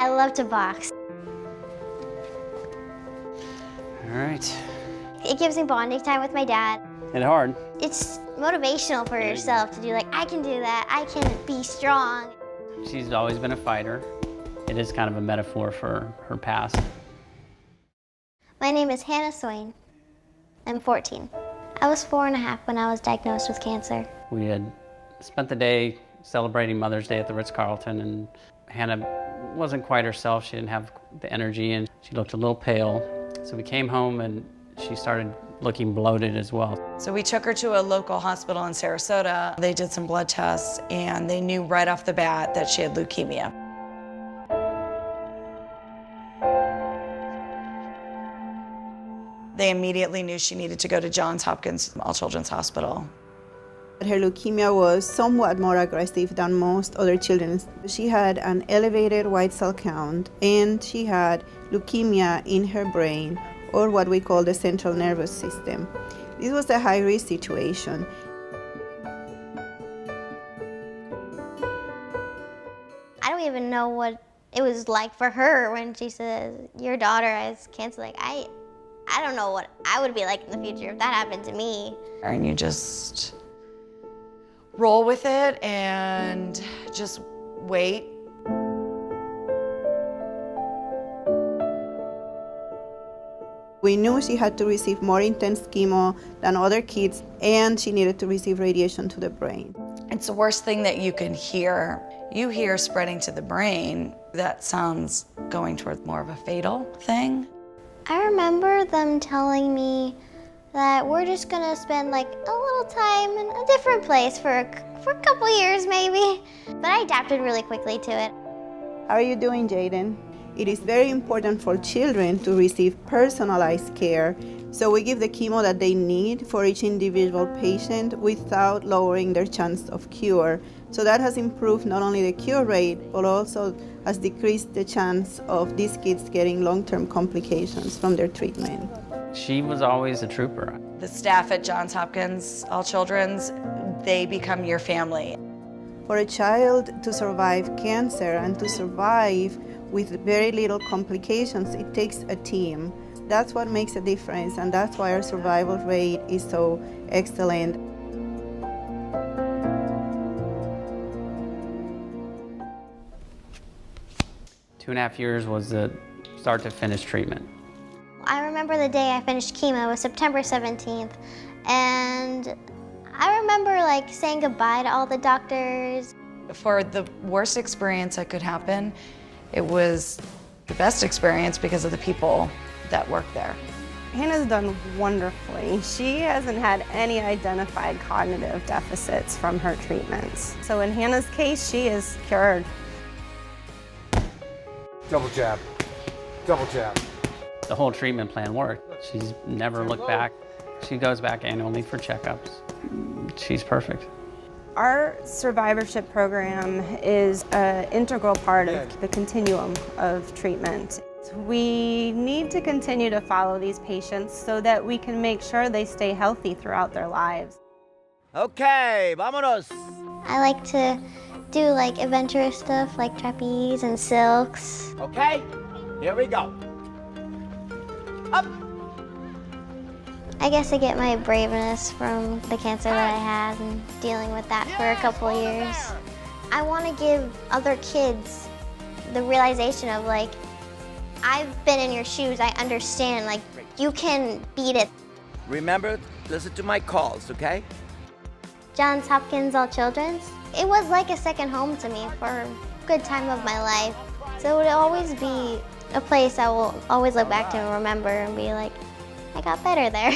I love to box. All right. It gives me bonding time with my dad. It's hard. It's motivational for yourself to do like, I can do that, I can be strong. She's always been a fighter. It is kind of a metaphor for her past. My name is Hannah Swain. I'm 14. I was 4.5 when I was diagnosed with cancer. We had spent the day celebrating Mother's Day at the Ritz-Carlton, and Hannah wasn't quite herself. She didn't have the energy, and she looked a little pale. So we came home, and she started looking bloated as well. So we took her to a local hospital in Sarasota. They did some blood tests, and they knew right off the bat that she had leukemia. They immediately knew she needed to go to Johns Hopkins All Children's Hospital. Her leukemia was somewhat more aggressive than most other children's. She had an elevated white cell count, and she had leukemia in her brain, or what we call the central nervous system. This was a high-risk situation. I don't even know what it was like for her when she says, your daughter has cancer. Like, I don't know what I would be like in the future if that happened to me. And you just roll with it and just wait. We knew she had to receive more intense chemo than other kids, and she needed to receive radiation to the brain. It's the worst thing that you can hear. You hear spreading to the brain. That sounds going toward more of a fatal thing. I remember them telling me that we're just gonna spend like a little time in a different place for a couple years maybe. But I adapted really quickly to it. How are you doing, Jaden? It is very important for children to receive personalized care, so we give the chemo that they need for each individual patient without lowering their chance of cure. So that has improved not only the cure rate, but also has decreased the chance of these kids getting long-term complications from their treatment. She was always a trooper. The staff at Johns Hopkins All Children's, they become your family. For a child to survive cancer and to survive with very little complications, it takes a team. That's what makes a difference, and that's why our survival rate is so excellent. Two and a half years was the start to finish treatment. I remember the day I finished chemo, it was September 17th, and I remember like saying goodbye to all the doctors. For the worst experience that could happen, it was the best experience because of the people that work there. Hannah's done wonderfully. She hasn't had any identified cognitive deficits from her treatments. So in Hannah's case, she is cured. Double jab, double jab. The whole treatment plan worked. She's never looked back. She goes back annually for checkups. She's perfect. Our survivorship program is an integral part of the continuum of treatment. We need to continue to follow these patients so that we can make sure they stay healthy throughout their lives. Okay, vámonos. I like to do like adventurous stuff like trapeze and silks. Okay, here we go. Up. I guess I get my braveness from the cancer that I had and dealing with that for a couple years. I want to give other kids the realization of like, I've been in your shoes, I understand, like you can beat it. Remember, listen to my calls, okay? Johns Hopkins All Children's, it was like a second home to me for a good time of my life. So it would always be a place I will always look back to and remember and be like, I got better there.